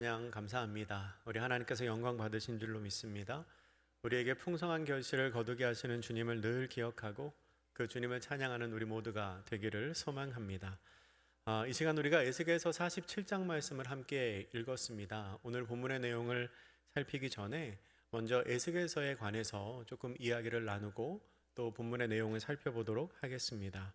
그냥 감사합니다. 우리 하나님께서 영광 받으신 줄로 믿습니다. 우리에게 풍성한 결실을 거두게 하시는 주님을 늘 기억하고 그 주님을 찬양하는 우리 모두가 되기를 소망합니다. 이 시간 우리가 에스겔서 47장 말씀을 함께 읽었습니다. 오늘 본문의 내용을 살피기 전에 먼저 에스겔서에 관해서 조금 이야기를 나누고 또 본문의 내용을 살펴보도록 하겠습니다.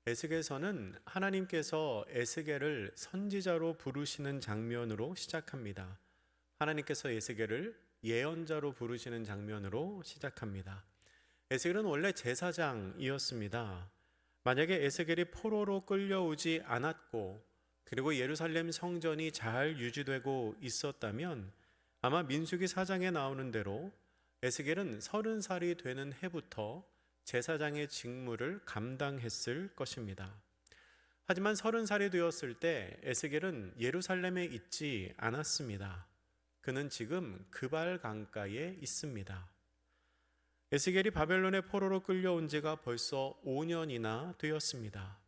에스겔서는 하나님께서 에스겔을 선지자로 부르시는 장면으로 시작합니다. 하나님께서 에스겔을 예언자로 부르시는 장면으로 시작합니다. 에스겔은 원래 제사장이었습니다. 만약에 에스겔이 포로로 끌려오지 않았고 그리고 예루살렘 성전이 잘 유지되고 있었다면 아마 민수기 4장에 나오는 대로 에스겔은 30살이 되는 해부터 제사장의 직무를 감당했을 것입니다. 하지만 30살이 되었을 때 에스겔은 예루살렘에 있지 않았습니다. 그는 지금 그발 강가에 있습니다. 에스겔이 바벨론의 포로로 끌려온 지가 벌써 5년이나 되었습니다.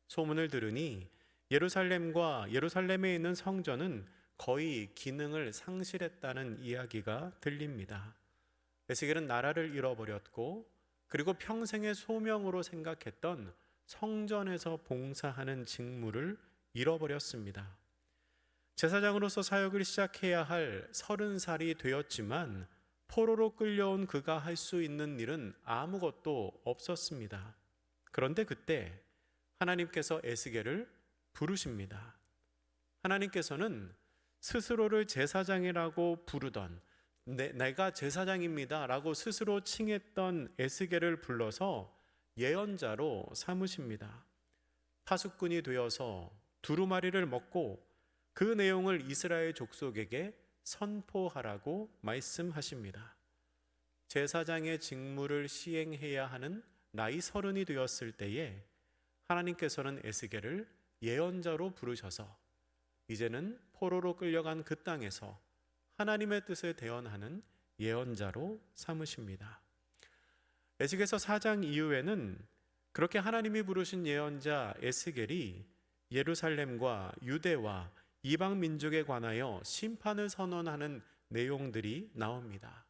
소문을 들으니 예루살렘과 예루살렘에 있는 성전은 거의 기능을 상실했다는 이야기가 들립니다. 에스겔은 나라를 잃어버렸고 그리고 평생의 소명으로 생각했던 성전에서 봉사하는 직무를 잃어버렸습니다. 제사장으로서 사역을 시작해야 할 30살이 되었지만 포로로 끌려온 그가 할 수 있는 일은 아무것도 없었습니다. 그런데 그때 하나님께서 에스겔을 부르십니다. 하나님께서는 스스로를 제사장이라고 부르던 내가 제사장입니다 라고 스스로 칭했던 에스겔을 불러서 예언자로 삼으십니다. 파수꾼이 되어서 두루마리를 먹고 그 내용을 이스라엘 족속에게 선포하라고 말씀하십니다. 제사장의 직무를 시행해야 하는 나이 30이 되었을 때에 하나님께서는 에스겔을 예언자로 부르셔서 이제는 포로로 끌려간 그 땅에서 하나님의 뜻을 대언하는 예언자로 삼으십니다. 에스겔서 4장 이후에는 그렇게 하나님이 부르신 예언자 에스겔이 예루살렘과 유대와 이방 민족에 관하여 심판을 선언하는 내용들이 나옵니다.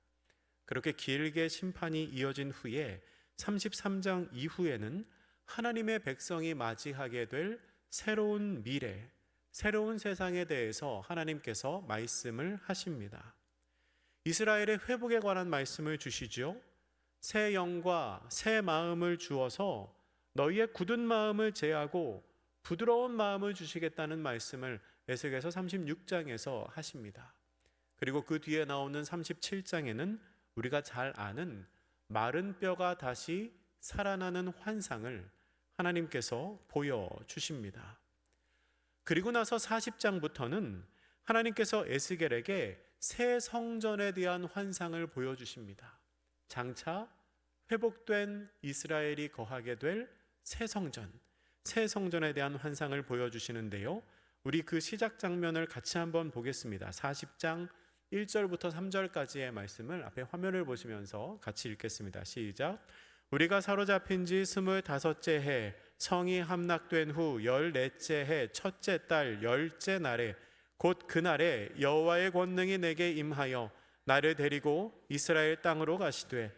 그렇게 길게 심판이 이어진 후에 33장 이후에는 하나님의 백성이 맞이하게 될 새로운 미래, 새로운 세상에 대해서 하나님께서 말씀을 하십니다. 이스라엘의 회복에 관한 말씀을 주시죠. 새 영과 새 마음을 주어서 너희의 굳은 마음을 제하고 부드러운 마음을 주시겠다는 말씀을 에스겔서 36장에서 하십니다. 그리고 그 뒤에 나오는 37장에는 우리가 잘 아는 마른 뼈가 다시 살아나는 환상을 하나님께서 보여주십니다. 그리고 나서 40장부터는 하나님께서 에스겔에게 새 성전에 대한 환상을 보여주십니다. 장차 회복된 이스라엘이 거하게 될 새 성전, 새 성전에 대한 환상을 보여주시는데요. 우리 그 시작 장면을 같이 한번 보겠습니다. 40장 1절부터 3절까지의 말씀을 앞에 화면을 보시면서 같이 읽겠습니다. 시작. 우리가 사로잡힌 지 25째 해 성이 함락된 후 14째 해 첫째 달 10째 날에 곧 그날에 여호와의 권능이 내게 임하여 나를 데리고 이스라엘 땅으로 가시되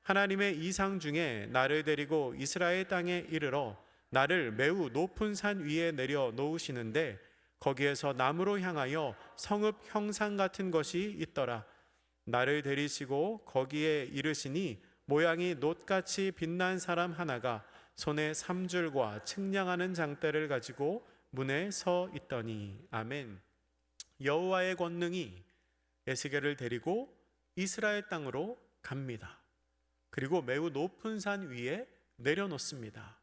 하나님의 이상 중에 나를 데리고 이스라엘 땅에 이르러 나를 매우 높은 산 위에 내려 놓으시는데 거기에서 나무로 향하여 성읍 형상 같은 것이 있더라. 나를 데리시고 거기에 이르시니 모양이 놋같이 빛난 사람 하나가 손에 삼줄과 측량하는 장대를 가지고 문에 서 있더니. 아멘. 여호와의 권능이 에스겔을 데리고 이스라엘 땅으로 갑니다. 그리고 매우 높은 산 위에 내려놓습니다.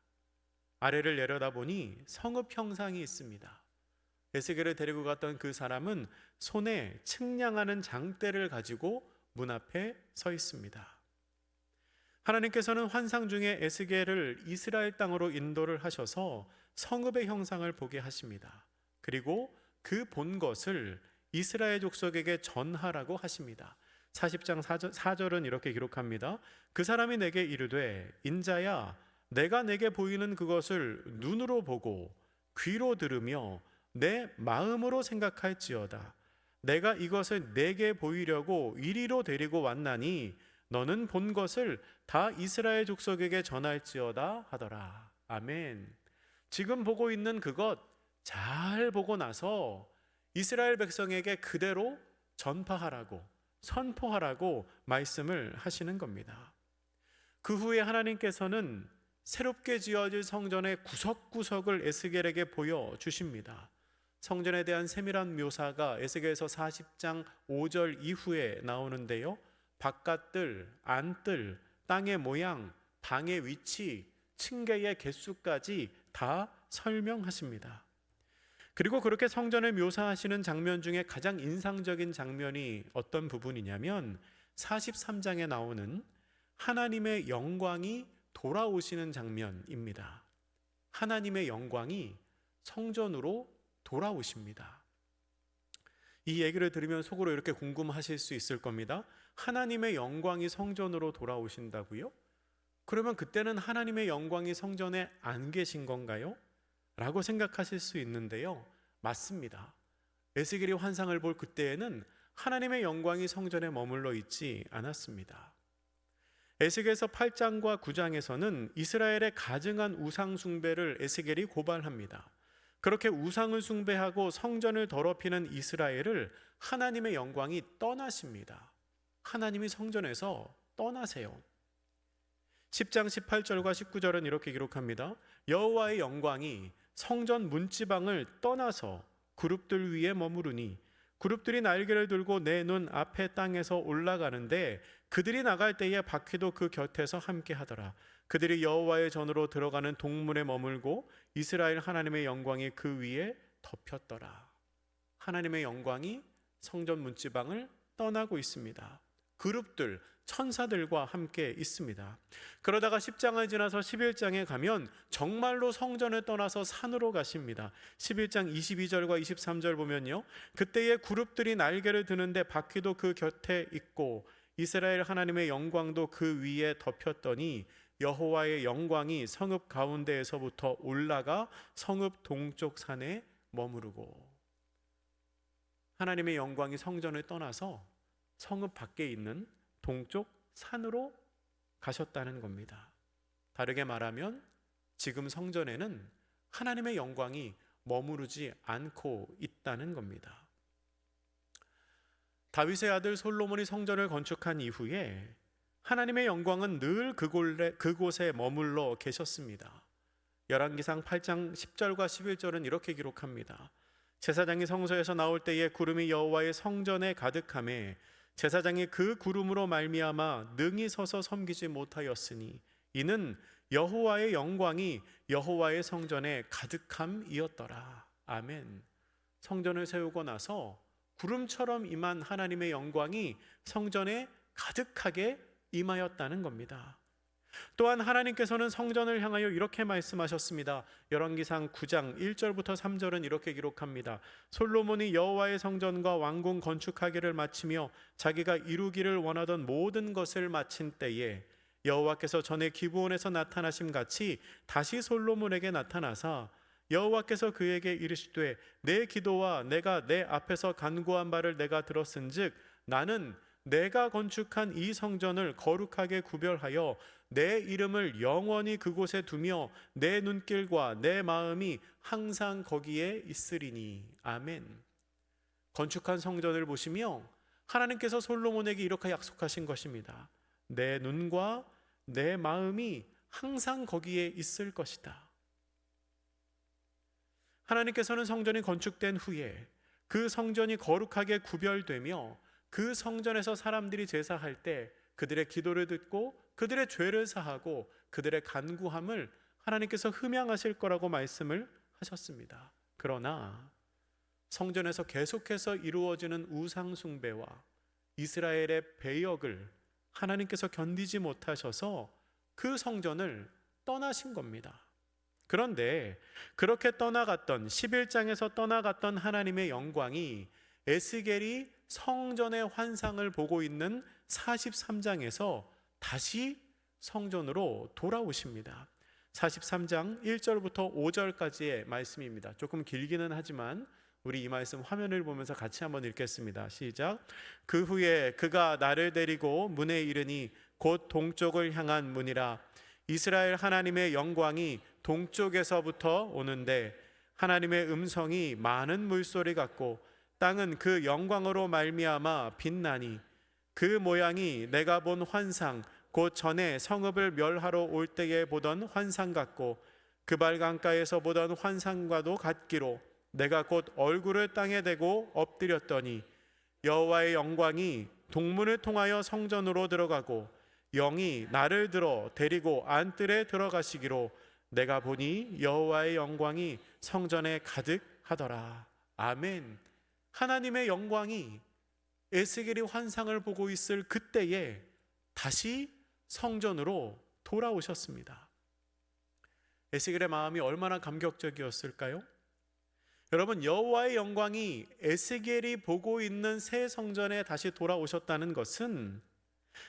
아래를 내려다보니 성읍 형상이 있습니다. 에스겔을 데리고 갔던 그 사람은 손에 측량하는 장대를 가지고 문 앞에 서 있습니다. 하나님께서는 환상 중에 에스겔을 이스라엘 땅으로 인도를 하셔서 성읍의 형상을 보게 하십니다. 그리고 그 본 것을 이스라엘 족속에게 전하라고 하십니다. 40장 4절은 이렇게 기록합니다. 그 사람이 내게 이르되 인자야 내가 내게 보이는 그것을 눈으로 보고 귀로 들으며 내 마음으로 생각할지어다. 내가 이것을 내게 보이려고 이리로 데리고 왔나니 너는 본 것을 다 이스라엘 족속에게 전할지어다 하더라. 아멘. 지금 보고 있는 그것 잘 보고 나서 이스라엘 백성에게 그대로 전파하라고, 선포하라고 말씀을 하시는 겁니다. 그 후에 하나님께서는 새롭게 지어질 성전의 구석구석을 에스겔에게 보여주십니다. 성전에 대한 세밀한 묘사가 에스겔서 40장 5절 이후에 나오는데요, 바깥뜰, 안뜰, 땅의 모양, 방의 위치, 층계의 개수까지 다 설명하십니다. 그리고 그렇게 성전을 묘사하시는 장면 중에 가장 인상적인 장면이 어떤 부분이냐면 43장에 나오는 하나님의 영광이 돌아오시는 장면입니다. 하나님의 영광이 성전으로 돌아오십니다. 이 얘기를 들으면 속으로 이렇게 궁금하실 수 있을 겁니다. 하나님의 영광이 성전으로 돌아오신다고요? 그러면 그때는 하나님의 영광이 성전에 안 계신 건가요? 라고 생각하실 수 있는데요, 맞습니다. 에스겔이 환상을 볼 그때에는 하나님의 영광이 성전에 머물러 있지 않았습니다. 에스겔서 8장과 9장에서는 이스라엘의 가증한 우상 숭배를 에스겔이 고발합니다. 그렇게 우상을 숭배하고 성전을 더럽히는 이스라엘을 하나님의 영광이 떠나십니다. 하나님이 성전에서 떠나세요. 10장 18절과 19절은 이렇게 기록합니다. 여호와의 영광이 성전 문지방을 떠나서 그룹들 위에 머무르니 그룹들이 날개를 들고 내 눈 앞에 땅에서 올라가는데 그들이 나갈 때에 바퀴도 그 곁에서 함께 하더라. 그들이 여호와의 전으로 들어가는 동문에 머물고 이스라엘 하나님의 영광이 그 위에 덮였더라. 하나님의 영광이 성전 문지방을 떠나고 있습니다. 그룹들, 천사들과 함께 있습니다. 그러다가 10장을 지나서 11장에 가면 정말로 성전을 떠나서 산으로 가십니다. 11장 22절과 23절 보면요, 그때의 그룹들이 날개를 드는데 바퀴도 그 곁에 있고 이스라엘 하나님의 영광도 그 위에 덮였더니 여호와의 영광이 성읍 가운데에서부터 올라가 성읍 동쪽 산에 머무르고, 하나님의 영광이 성전을 떠나서 성읍 밖에 있는 동쪽 산으로 가셨다는 겁니다. 다르게 말하면 지금 성전에는 하나님의 영광이 머무르지 않고 있다는 겁니다. 다윗의 아들 솔로몬이 성전을 건축한 이후에 하나님의 영광은 늘 그곳에 머물러 계셨습니다. 열왕기상 8장 10절과 11절은 이렇게 기록합니다. 제사장이 성소에서 나올 때에 구름이 여호와의 성전에 가득하매 제사장이 그 구름으로 말미암아 능히 서서 섬기지 못하였으니 이는 여호와의 영광이 여호와의 성전에 가득함이었더라. 아멘. 성전을 세우고 나서 구름처럼 임한 하나님의 영광이 성전에 가득하게 임하였다는 겁니다. 또한 하나님께서는 성전을 향하여 이렇게 말씀하셨습니다. 열왕기상 9장 1절부터 3절은 이렇게 기록합니다. 솔로몬이 여호와의 성전과 왕궁 건축하기를 마치며 자기가 이루기를 원하던 모든 것을 마친 때에 여호와께서 전에 기브온에서 나타나심 같이 다시 솔로몬에게 나타나사 여호와께서 그에게 이르시되 내 기도와 내가 내 앞에서 간구한 바를 내가 들었은즉 나는 내가 건축한 이 성전을 거룩하게 구별하여 내 이름을 영원히 그곳에 두며 내 눈길과 내 마음이 항상 거기에 있으리니. 아멘. 건축한 성전을 보시며 하나님께서 솔로몬에게 이렇게 약속하신 것입니다. 내 눈과 내 마음이 항상 거기에 있을 것이다. 하나님께서는 성전이 건축된 후에 그 성전이 거룩하게 구별되며 그 성전에서 사람들이 제사할 때 그들의 기도를 듣고 그들의 죄를 사하고 그들의 간구함을 하나님께서 흠양하실 거라고 말씀을 하셨습니다. 그러나 성전에서 계속해서 이루어지는 우상 숭배와 이스라엘의 배역을 하나님께서 견디지 못하셔서 그 성전을 떠나신 겁니다. 그런데 그렇게 떠나갔던 11장에서 떠나갔던 하나님의 영광이 에스겔이 성전의 환상을 보고 있는 43장에서 다시 성전으로 돌아오십니다. 43장 1절부터 5절까지의 말씀입니다. 조금 길기는 하지만 우리 이 말씀 화면을 보면서 같이 한번 읽겠습니다. 시작. 그 후에 그가 나를 데리고 문에 이르니 곧 동쪽을 향한 문이라. 이스라엘 하나님의 영광이 동쪽에서부터 오는데 하나님의 음성이 많은 물소리 같고 땅은 그 영광으로 말미암아 빛나니 그 모양이 내가 본 환상 곧 전에 성읍을 멸하러 올 때에 보던 환상 같고 그발 강가에서 보던 환상과도 같기로 내가 곧 얼굴을 땅에 대고 엎드렸더니 여호와의 영광이 동문을 통하여 성전으로 들어가고 영이 나를 들어 데리고 안뜰에 들어가시기로 내가 보니 여호와의 영광이 성전에 가득하더라. 아멘. 하나님의 영광이 에스겔이 환상을 보고 있을 그때에 다시 성전으로 돌아오셨습니다. 에스겔의 마음이 얼마나 감격적이었을까요? 여러분, 여호와의 영광이 에스겔이 보고 있는 새 성전에 다시 돌아오셨다는 것은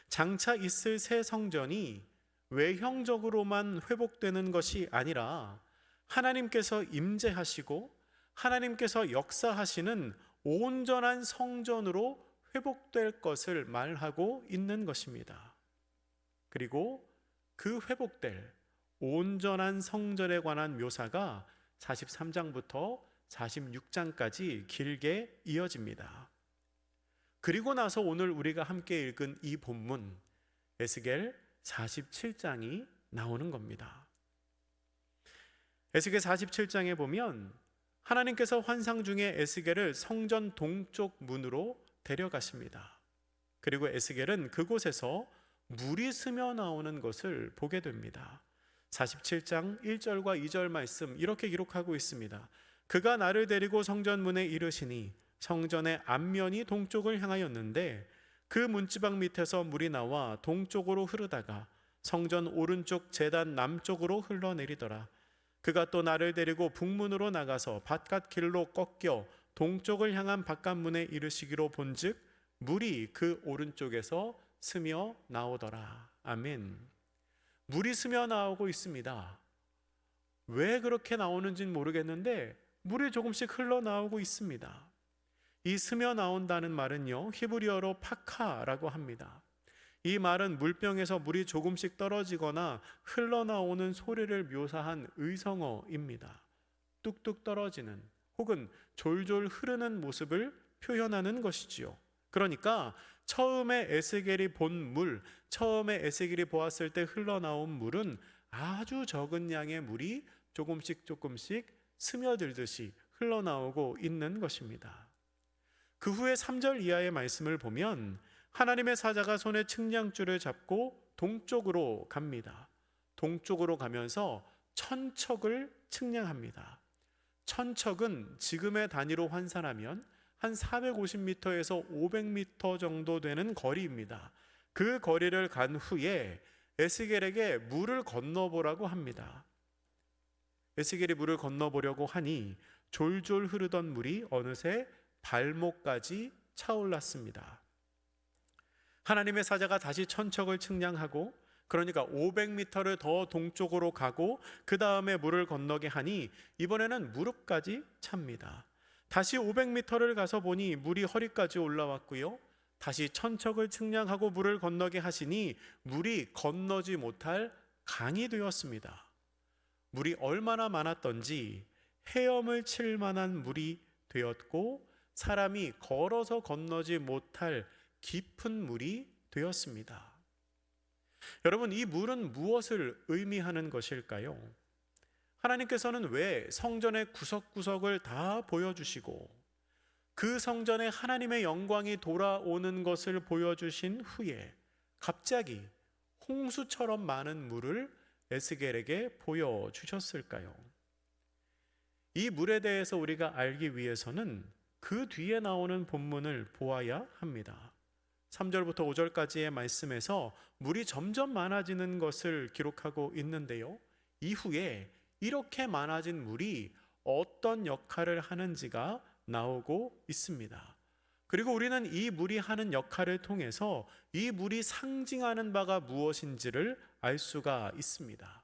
장차 있을 새 성전이 외형적으로만 회복되는 것이 아니라 하나님께서 임재하시고 하나님께서 역사하시는 온전한 성전으로 회복될 것을 말하고 있는 것입니다. 그리고 그 회복될 온전한 성전에 관한 묘사가 43장부터 46장까지 길게 이어집니다. 그리고 나서 오늘 우리가 함께 읽은 이 본문 에스겔 47장이 나오는 겁니다. 에스겔 47장에 보면 하나님께서 환상 중에 에스겔을 성전 동쪽 문으로 데려가십니다. 그리고 에스겔은 그곳에서 물이 스며 나오는 것을 보게 됩니다. 47장 1절과 2절 말씀 이렇게 기록하고 있습니다. 그가 나를 데리고 성전 문에 이르시니 성전의 앞면이 동쪽을 향하였는데 그 문지방 밑에서 물이 나와 동쪽으로 흐르다가 성전 오른쪽 제단 남쪽으로 흘러내리더라. 그가 또 나를 데리고 북문으로 나가서 바깥 길로 꺾여 동쪽을 향한 바깥문에 이르시기로 본즉 물이 그 오른쪽에서 스며 나오더라. 아멘. 물이 스며 나오고 있습니다. 왜 그렇게 나오는지는 모르겠는데 물이 조금씩 흘러나오고 있습니다. 이 스며 나온다는 말은요, 히브리어로 파카라고 합니다. 이 말은 물병에서 물이 조금씩 떨어지거나 흘러나오는 소리를 묘사한 의성어입니다. 뚝뚝 떨어지는 혹은 졸졸 흐르는 모습을 표현하는 것이지요. 그러니까 처음에 에스겔이 본 물, 처음에 에스겔이 보았을 때 흘러나온 물은 아주 적은 양의 물이 조금씩 스며들듯이 흘러나오고 있는 것입니다. 그 후에 3절 이하의 말씀을 보면 하나님의 사자가 손에 측량줄을 잡고 동쪽으로 갑니다. 동쪽으로 가면서 천척을 측량합니다. 천척은 지금의 단위로 환산하면 한 450m에서 500m 정도 되는 거리입니다. 그 거리를 간 후에 에스겔에게 물을 건너보라고 합니다. 에스겔이 물을 건너보려고 하니 졸졸 흐르던 물이 어느새 발목까지 차올랐습니다. 하나님의 사자가 다시 천척을 측량하고 그러니까 500m를 더 동쪽으로 가고 그 다음에 물을 건너게 하니 이번에는 무릎까지 찹니다. 다시 500m를 가서 보니 물이 허리까지 올라왔고요. 다시 천척을 측량하고 물을 건너게 하시니 물이 건너지 못할 강이 되었습니다. 물이 얼마나 많았던지 헤엄을 칠 만한 물이 되었고 사람이 걸어서 건너지 못할 깊은 물이 되었습니다. 여러분, 이 물은 무엇을 의미하는 것일까요? 하나님께서는 왜 성전의 구석구석을 다 보여주시고 그 성전에 하나님의 영광이 돌아오는 것을 보여주신 후에 갑자기 홍수처럼 많은 물을 에스겔에게 보여주셨을까요? 이 물에 대해서 우리가 알기 위해서는 그 뒤에 나오는 본문을 보아야 합니다. 3절부터 5절까지의 말씀에서 물이 점점 많아지는 것을 기록하고 있는데요. 이후에 이렇게 많아진 물이 어떤 역할을 하는지가 나오고 있습니다. 그리고 우리는 이 물이 하는 역할을 통해서 이 물이 상징하는 바가 무엇인지를 알 수가 있습니다.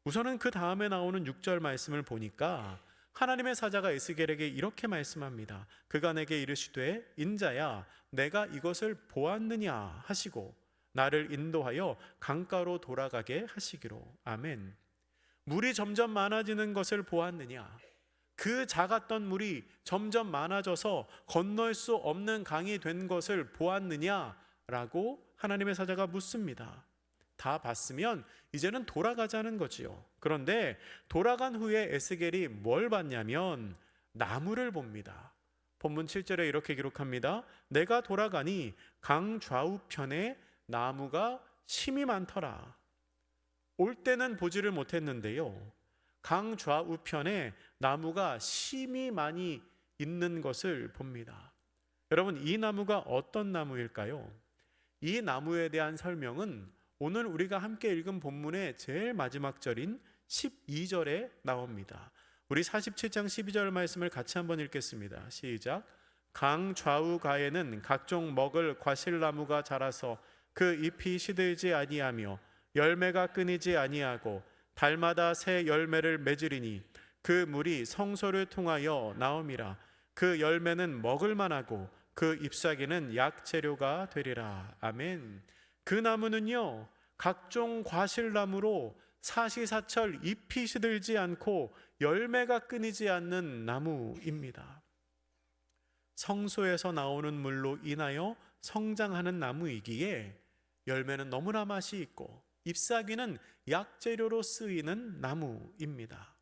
우선은 그 다음에 나오는 6절 말씀을 보니까 하나님의 사자가 에스겔에게 이렇게 말씀합니다. 그가 내게 이르시되 인자야 내가 이것을 보았느냐 하시고 나를 인도하여 강가로 돌아가게 하시기로. 아멘. 물이 점점 많아지는 것을 보았느냐? 그 작았던 물이 점점 많아져서 건널 수 없는 강이 된 것을 보았느냐라고 하나님의 사자가 묻습니다. 다 봤으면 이제는 돌아가자는 거지요. 그런데 돌아간 후에 에스겔이 뭘 봤냐면 나무를 봅니다. 본문 7절에 이렇게 기록합니다. 내가 돌아가니 강 좌우편에 나무가 심이 많더라. 올 때는 보지를 못했는데요, 강 좌우편에 나무가 심이 많이 있는 것을 봅니다. 여러분, 이 나무가 어떤 나무일까요? 이 나무에 대한 설명은 오늘 우리가 함께 읽은 본문의 제일 마지막 절인 12절에 나옵니다. 우리 47장 12절 말씀을 같이 한번 읽겠습니다. 시작. 강 좌우가에는 각종 먹을 과실나무가 자라서 그 잎이 시들지 아니하며 열매가 끊이지 아니하고 달마다 새 열매를 맺으리니 그 물이 성소를 통하여 나옴이라. 그 열매는 먹을 만하고 그 잎사귀는 약재료가 되리라. 아멘. 그 나무는요, 각종 과실나무로 사시사철 잎이 시들지 않고 열매가 끊이지 않는 나무입니다. 성소에서 나오는 물로 인하여 성장하는 나무이기에 열매는 너무나 맛이 있고 잎사귀는 약재료로 쓰이는 나무입니다.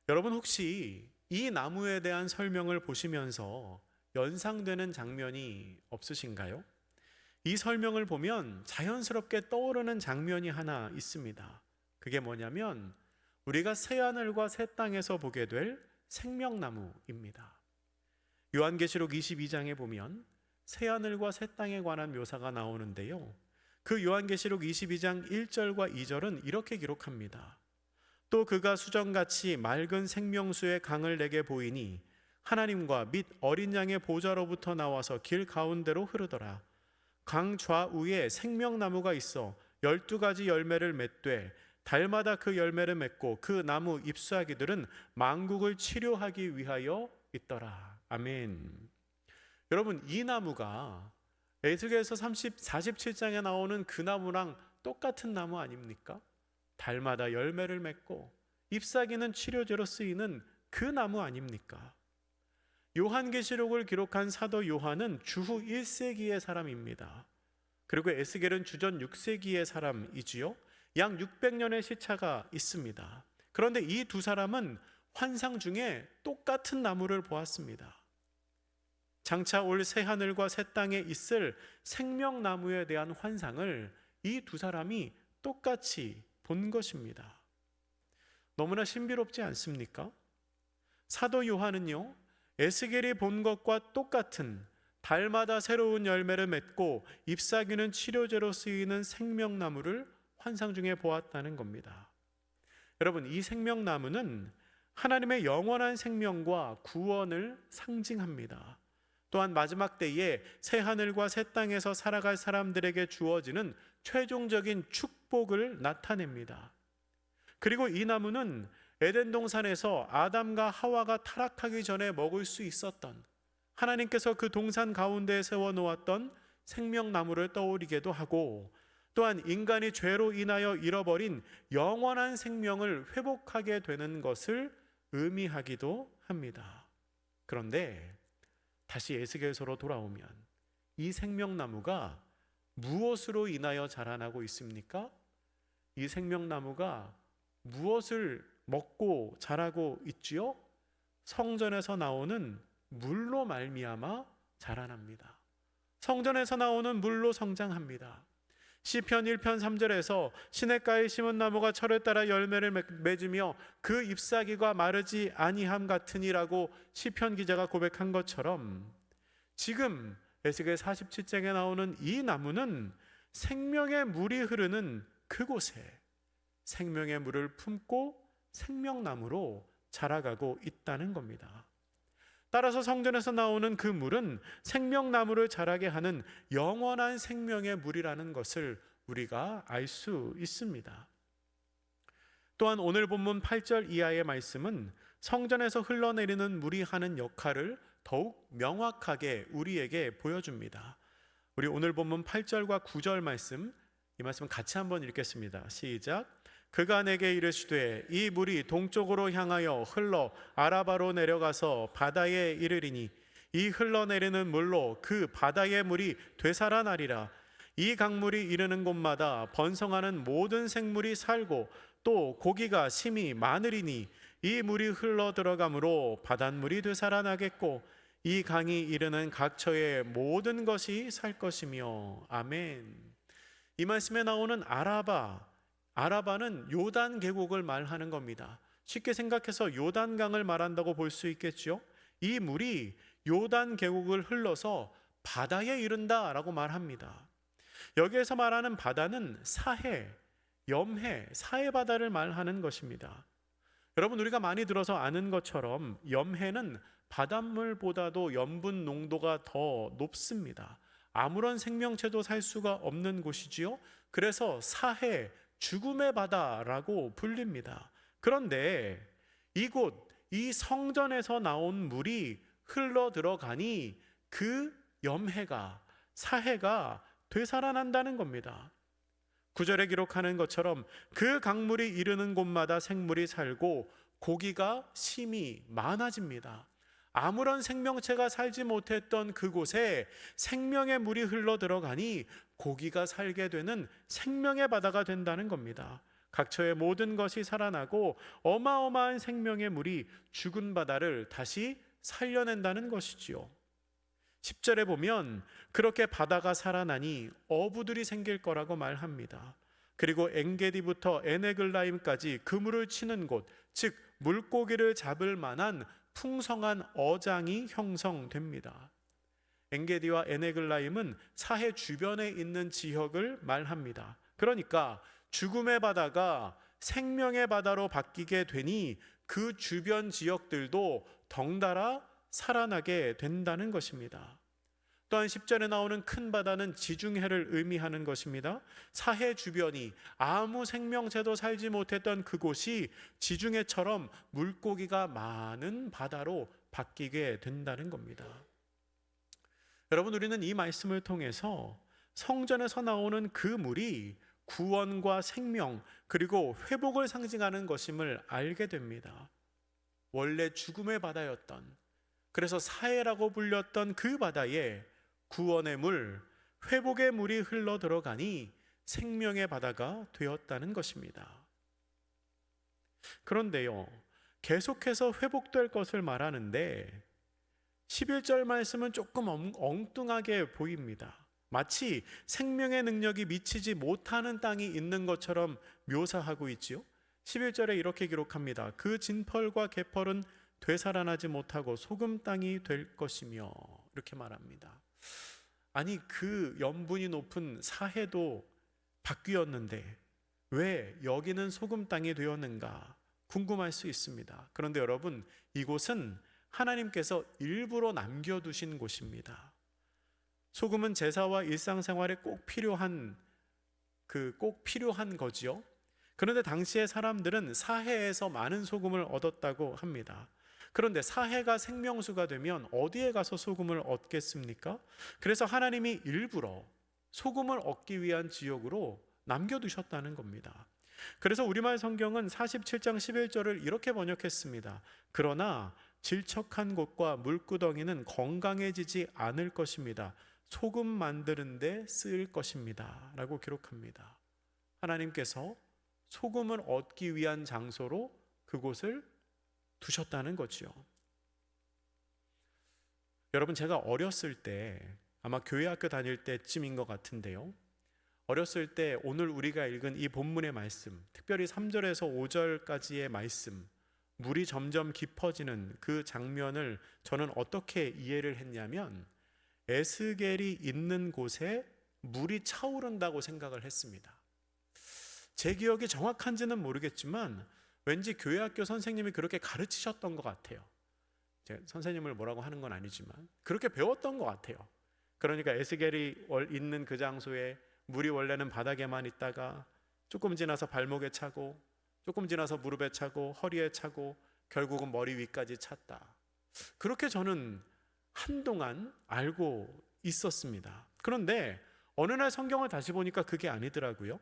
여러분, 혹시 이 나무에 대한 설명을 보시면서 연상되는 장면이 없으신가요? 이 설명을 보면 자연스럽게 떠오르는 장면이 하나 있습니다. 그게 뭐냐면 우리가 새하늘과 새 땅에서 보게 될 생명나무입니다. 요한계시록 22장에 보면 새하늘과 새 땅에 관한 묘사가 나오는데요, 그 요한계시록 22장 1절과 2절은 이렇게 기록합니다. 또 그가 수정같이 맑은 생명수의 강을 내게 보이니 하나님과 및 어린 양의 보좌로부터 나와서 길 가운데로 흐르더라. 강 좌우에 생명나무가 있어 12가지 열매를 맺되 달마다 그 열매를 맺고 그 나무 잎사귀들은 만국을 치료하기 위하여 있더라. 아멘. 여러분, 이 나무가 에스겔서 47장에 나오는 그 나무랑 똑같은 나무 아닙니까? 달마다 열매를 맺고 잎사귀는 치료제로 쓰이는 그 나무 아닙니까? 요한계시록을 기록한 사도 요한은 주후 1세기의 사람입니다. 그리고 에스겔은 주전 6세기의 사람이지요. 약 600년의 시차가 있습니다. 그런데 이 두 사람은 환상 중에 똑같은 나무를 보았습니다. 장차 올 새하늘과 새 땅에 있을 생명나무에 대한 환상을 이 두 사람이 똑같이 본 것입니다. 너무나 신비롭지 않습니까? 사도 요한은요, 에스겔이 본 것과 똑같은 달마다 새로운 열매를 맺고 잎사귀는 치료제로 쓰이는 생명나무를 환상 중에 보았다는 겁니다. 여러분, 이 생명나무는 하나님의 영원한 생명과 구원을 상징합니다. 또한 마지막 때에 새 하늘과 새 땅에서 살아갈 사람들에게 주어지는 최종적인 축복을 나타냅니다. 그리고 이 나무는 에덴 동산에서 아담과 하와가 타락하기 전에 먹을 수 있었던, 하나님께서 그 동산 가운데에 세워놓았던 생명나무를 떠올리게도 하고, 또한 인간이 죄로 인하여 잃어버린 영원한 생명을 회복하게 되는 것을 의미하기도 합니다. 그런데 다시 에스겔서로 돌아오면 이 생명나무가 무엇으로 인하여 자라나고 있습니까? 이 생명나무가 무엇을 먹고 자라고 있지요? 성전에서 나오는 물로 말미암아 자라납니다. 성전에서 나오는 물로 성장합니다. 시편 1편 3절에서 시냇가에 심은 나무가 철을 따라 열매를 맺으며 그 잎사귀가 마르지 아니함 같으니라고 시편 기자가 고백한 것처럼, 지금 에스겔 47장에 나오는 이 나무는 생명의 물이 흐르는 그곳에 생명의 물을 품고 생명나무로 자라가고 있다는 겁니다. 따라서 성전에서 나오는 그 물은 생명나무를 자라게 하는 영원한 생명의 물이라는 것을 우리가 알 수 있습니다. 또한 오늘 본문 8절 이하의 말씀은 성전에서 흘러내리는 물이 하는 역할을 더욱 명확하게 우리에게 보여줍니다. 우리 오늘 본문 8절과 9절 말씀, 이 말씀 같이 한번 읽겠습니다. 시작. 그가 내게 이르시되 이 물이 동쪽으로 향하여 흘러 아라바로 내려가서 바다에 이르리니 이 흘러내리는 물로 그 바다의 물이 되살아나리라. 이 강물이 이르는 곳마다 번성하는 모든 생물이 살고 또 고기가 심히 많으리니 이 물이 흘러 들어가므로 바닷물이 되살아나겠고 이 강이 이르는 각처의 모든 것이 살 것이며. 아멘. 이 말씀에 나오는 아라바는 요단 계곡을 말하는 겁니다. 쉽게 생각해서 요단강을 말한다고 볼 수 있겠죠. 이 물이 요단 계곡을 흘러서 바다에 이른다라고 말합니다. 여기에서 말하는 바다는 사해, 염해, 사해 바다를 말하는 것입니다. 여러분, 우리가 많이 들어서 아는 것처럼 염해는 바닷물보다도 염분 농도가 더 높습니다. 아무런 생명체도 살 수가 없는 곳이지요. 그래서 사해, 죽음의 바다라고 불립니다. 그런데 이곳, 이 성전에서 나온 물이 흘러 들어가니 그 염해가, 사해가 되살아난다는 겁니다. 9절에 기록하는 것처럼 그 강물이 이르는 곳마다 생물이 살고 고기가 심히 많아집니다. 아무런 생명체가 살지 못했던 그곳에 생명의 물이 흘러 들어가니 고기가 살게 되는 생명의 바다가 된다는 겁니다. 각처의 모든 것이 살아나고 어마어마한 생명의 물이 죽은 바다를 다시 살려낸다는 것이지요. 10절에 보면 그렇게 바다가 살아나니 어부들이 생길 거라고 말합니다. 그리고 엔게디부터 에네글라임까지 그물을 치는 곳, 즉 물고기를 잡을 만한 풍성한 어장이 형성됩니다. 엔게디와 에네글라임은 사해 주변에 있는 지역을 말합니다. 그러니까 죽음의 바다가 생명의 바다로 바뀌게 되니 그 주변 지역들도 덩달아 살아나게 된다는 것입니다. 또한 10절에 나오는 큰 바다는 지중해를 의미하는 것입니다. 사해 주변이 아무 생명체도 살지 못했던 그곳이 지중해처럼 물고기가 많은 바다로 바뀌게 된다는 겁니다. 여러분, 우리는 이 말씀을 통해서 성전에서 나오는 그 물이 구원과 생명 그리고 회복을 상징하는 것임을 알게 됩니다. 원래 죽음의 바다였던, 그래서 사해라고 불렸던 그 바다에 구원의 물, 회복의 물이 흘러 들어가니 생명의 바다가 되었다는 것입니다. 그런데요, 계속해서 회복될 것을 말하는데 11절 말씀은 조금 엉뚱하게 보입니다. 마치 생명의 능력이 미치지 못하는 땅이 있는 것처럼 묘사하고 있지요. 11절에 이렇게 기록합니다. 그 진펄과 개펄은 되살아나지 못하고 소금 땅이 될 것이며, 이렇게 말합니다. 아니, 그 염분이 높은 사해도 바뀌었는데 왜 여기는 소금 땅이 되었는가 궁금할 수 있습니다. 그런데 여러분, 이곳은 하나님께서 일부러 남겨두신 곳입니다. 소금은 제사와 일상생활에 꼭 필요한 거지요. 그런데 당시의 사람들은 사해에서 많은 소금을 얻었다고 합니다. 그런데 사해가 생명수가 되면 어디에 가서 소금을 얻겠습니까? 그래서 하나님이 일부러 소금을 얻기 위한 지역으로 남겨두셨다는 겁니다. 그래서 우리말 성경은 47장 11절을 이렇게 번역했습니다. 그러나 질척한 곳과 물구덩이는 건강해지지 않을 것입니다. 소금 만드는 데 쓰일 것입니다 라고 기록합니다. 하나님께서 소금을 얻기 위한 장소로 그곳을 두셨다는 거지요. 여러분, 제가 어렸을 때, 아마 교회 학교 다닐 때쯤인 것 같은데요, 어렸을 때 오늘 우리가 읽은 이 본문의 말씀, 특별히 3절에서 5절까지의 말씀, 물이 점점 깊어지는 그 장면을 저는 어떻게 이해를 했냐면, 에스겔이 있는 곳에 물이 차오른다고 생각을 했습니다. 제 기억이 정확한지는 모르겠지만 왠지 교회학교 선생님이 그렇게 가르치셨던 것 같아요. 제가 선생님을 뭐라고 하는 건 아니지만 그렇게 배웠던 것 같아요. 그러니까 에스겔이 있는 그 장소에 물이 원래는 바닥에만 있다가 조금 지나서 발목에 차고, 조금 지나서 무릎에 차고, 허리에 차고, 결국은 머리 위까지 찼다. 그렇게 저는 한동안 알고 있었습니다. 그런데 어느 날 성경을 다시 보니까 그게 아니더라고요.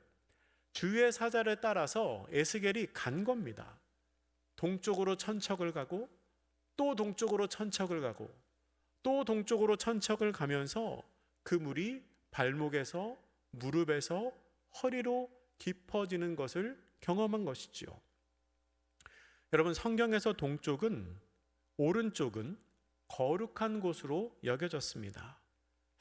주의 사자를 따라서 에스겔이 간 겁니다. 동쪽으로 천척을 가고 또 동쪽으로 천척을 가고 또 동쪽으로 천척을 가면서 그 물이 발목에서 무릎에서 허리로 깊어지는 것을 경험한 것이지요. 여러분, 성경에서 동쪽은, 오른쪽은 거룩한 곳으로 여겨졌습니다.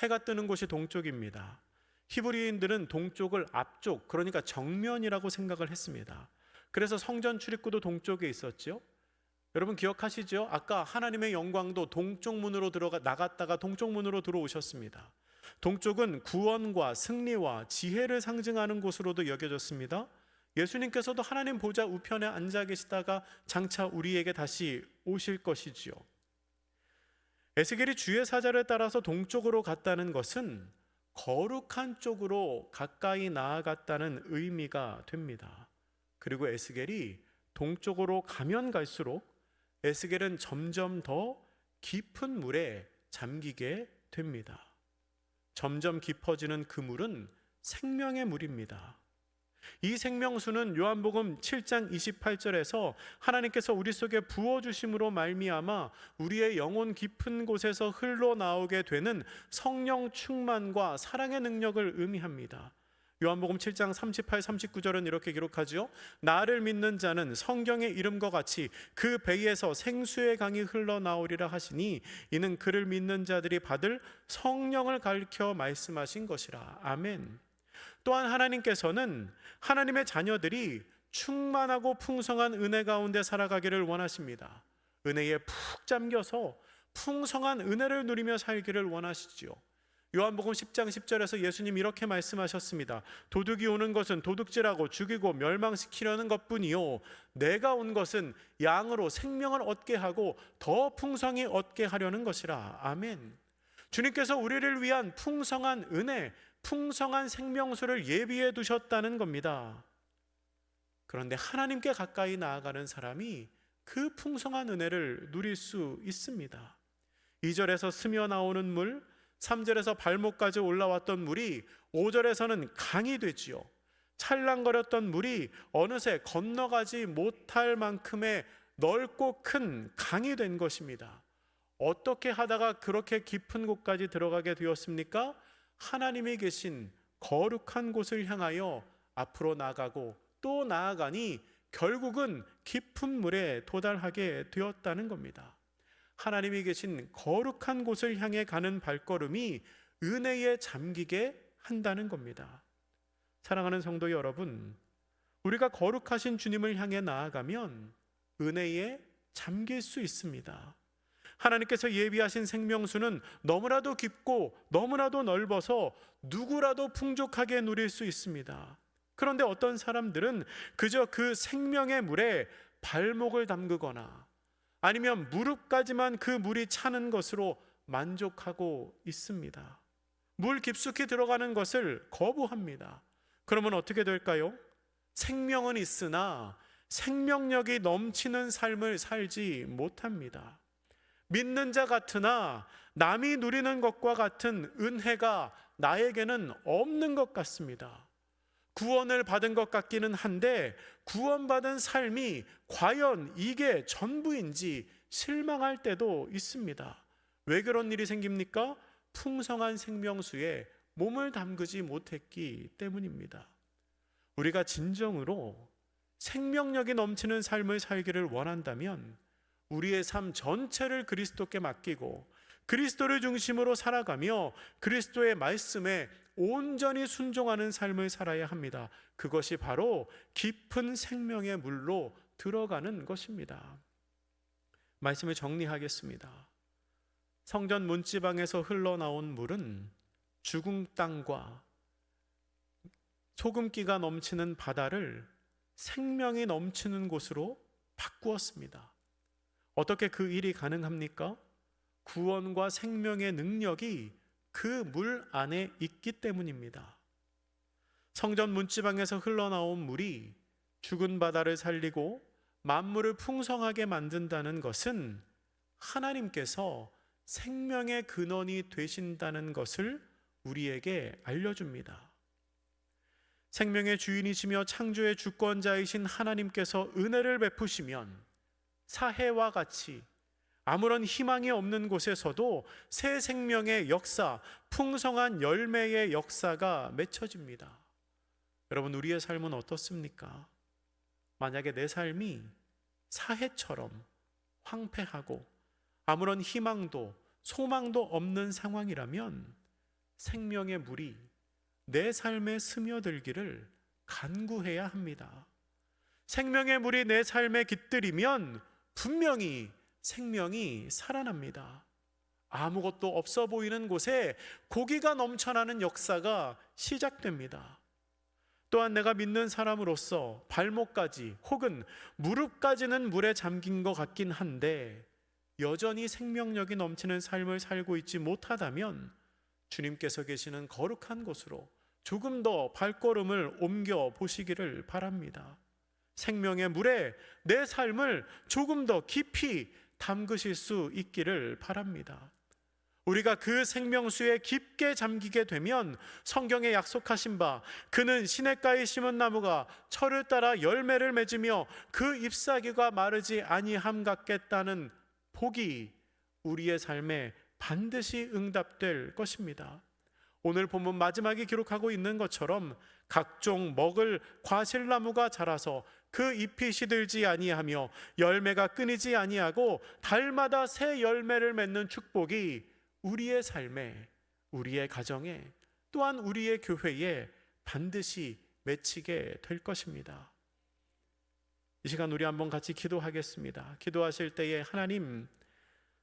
해가 뜨는 곳이 동쪽입니다. 히브리인들은 동쪽을 앞쪽, 그러니까 정면이라고 생각을 했습니다. 그래서 성전 출입구도 동쪽에 있었죠. 여러분 기억하시죠? 아까 하나님의 영광도 동쪽 문으로 나갔다가 동쪽 문으로 들어오셨습니다. 동쪽은 구원과 승리와 지혜를 상징하는 곳으로도 여겨졌습니다. 예수님께서도 하나님 보좌 우편에 앉아 계시다가 장차 우리에게 다시 오실 것이지요. 에스겔이 주의 사자를 따라서 동쪽으로 갔다는 것은 거룩한 쪽으로 가까이 나아갔다는 의미가 됩니다. 그리고 에스겔이 동쪽으로 가면 갈수록 에스겔은 점점 더 깊은 물에 잠기게 됩니다. 점점 깊어지는 그 물은 생명의 물입니다. 이 생명수는 요한복음 7장 28절에서 하나님께서 우리 속에 부어주심으로 말미암아 우리의 영혼 깊은 곳에서 흘러나오게 되는 성령 충만과 사랑의 능력을 의미합니다. 요한복음 7장 38, 39절은 이렇게 기록하죠. 나를 믿는 자는 성경의 이름과 같이 그 배에서 생수의 강이 흘러나오리라 하시니 이는 그를 믿는 자들이 받을 성령을 가리켜 말씀하신 것이라. 아멘. 또한 하나님께서는 하나님의 자녀들이 충만하고 풍성한 은혜 가운데 살아가기를 원하십니다. 은혜에 푹 잠겨서 풍성한 은혜를 누리며 살기를 원하시지요. 요한복음 10장 10절에서 예수님 이렇게 말씀하셨습니다. 도둑이 오는 것은 도둑질하고 죽이고 멸망시키려는 것뿐이요 내가 온 것은 양으로 생명을 얻게 하고 더 풍성히 얻게 하려는 것이라. 아멘. 주님께서 우리를 위한 풍성한 은혜, 풍성한 생명수를 예비해 두셨다는 겁니다. 그런데 하나님께 가까이 나아가는 사람이 그 풍성한 은혜를 누릴 수 있습니다. 2절에서 스며 나오는 물, 3절에서 발목까지 올라왔던 물이 5절에서는 강이 되지요. 찰랑거렸던 물이 어느새 건너가지 못할 만큼의 넓고 큰 강이 된 것입니다. 어떻게 하다가 그렇게 깊은 곳까지 들어가게 되었습니까? 하나님이 계신 거룩한 곳을 향하여 앞으로 나가고 또 나아가니 결국은 깊은 물에 도달하게 되었다는 겁니다. 하나님이 계신 거룩한 곳을 향해 가는 발걸음이 은혜에 잠기게 한다는 겁니다. 사랑하는 성도 여러분, 우리가 거룩하신 주님을 향해 나아가면 은혜에 잠길 수 있습니다. 하나님께서 예비하신 생명수는 너무나도 깊고 너무나도 넓어서 누구라도 풍족하게 누릴 수 있습니다. 그런데 어떤 사람들은 그저 그 생명의 물에 발목을 담그거나 아니면 무릎까지만 그 물이 차는 것으로 만족하고 있습니다. 물 깊숙이 들어가는 것을 거부합니다. 그러면 어떻게 될까요? 생명은 있으나 생명력이 넘치는 삶을 살지 못합니다. 믿는 자 같으나 남이 누리는 것과 같은 은혜가 나에게는 없는 것 같습니다. 구원을 받은 것 같기는 한데 구원받은 삶이 과연 이게 전부인지 실망할 때도 있습니다. 왜 그런 일이 생깁니까? 풍성한 생명수에 몸을 담그지 못했기 때문입니다. 우리가 진정으로 생명력이 넘치는 삶을 살기를 원한다면 우리의 삶 전체를 그리스도께 맡기고 그리스도를 중심으로 살아가며 그리스도의 말씀에 온전히 순종하는 삶을 살아야 합니다. 그것이 바로 깊은 생명의 물로 들어가는 것입니다. 말씀을 정리하겠습니다. 성전 문지방에서 흘러나온 물은 죽은 땅과 소금기가 넘치는 바다를 생명이 넘치는 곳으로 바꾸었습니다. 어떻게 그 일이 가능합니까? 구원과 생명의 능력이 그 물 안에 있기 때문입니다. 성전 문지방에서 흘러나온 물이 죽은 바다를 살리고 만물을 풍성하게 만든다는 것은 하나님께서 생명의 근원이 되신다는 것을 우리에게 알려줍니다. 생명의 주인이시며 창조의 주권자이신 하나님께서 은혜를 베푸시면 사해와 같이 아무런 희망이 없는 곳에서도 새 생명의 역사, 풍성한 열매의 역사가 맺혀집니다. 여러분, 우리의 삶은 어떻습니까? 만약에 내 삶이 사해처럼 황폐하고 아무런 희망도 소망도 없는 상황이라면 생명의 물이 내 삶에 스며들기를 간구해야 합니다. 생명의 물이 내 삶에 깃들이면 분명히 생명이 살아납니다. 아무것도 없어 보이는 곳에 고기가 넘쳐나는 역사가 시작됩니다. 또한 내가 믿는 사람으로서 발목까지 혹은 무릎까지는 물에 잠긴 것 같긴 한데 여전히 생명력이 넘치는 삶을 살고 있지 못하다면 주님께서 계시는 거룩한 곳으로 조금 더 발걸음을 옮겨 보시기를 바랍니다. 생명의 물에 내 삶을 조금 더 깊이 담그실 수 있기를 바랍니다. 우리가 그 생명수에 깊게 잠기게 되면 성경에 약속하신 바 그는 시냇가에 심은 나무가 철을 따라 열매를 맺으며 그 잎사귀가 마르지 아니함 같겠다는 복이 우리의 삶에 반드시 응답될 것입니다. 오늘 본문 마지막에 기록하고 있는 것처럼 각종 먹을 과실나무가 자라서 그 잎이 시들지 아니하며 열매가 끊이지 아니하고 달마다 새 열매를 맺는 축복이 우리의 삶에, 우리의 가정에, 또한 우리의 교회에 반드시 맺히게 될 것입니다. 이 시간 우리 한번 같이 기도하겠습니다. 기도하실 때에 하나님,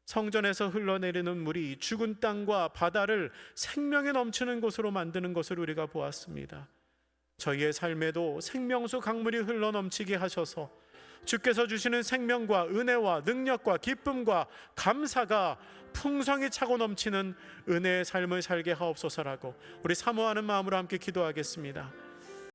성전에서 흘러내리는 물이 죽은 땅과 바다를 생명이 넘치는 곳으로 만드는 것을 우리가 보았습니다. 저희의 삶에도 생명수 강물이 흘러넘치게 하셔서 주께서 주시는 생명과 은혜와 능력과 기쁨과 감사가 풍성히 차고 넘치는 은혜의 삶을 살게 하옵소서라고 우리 사모하는 마음으로 함께 기도하겠습니다.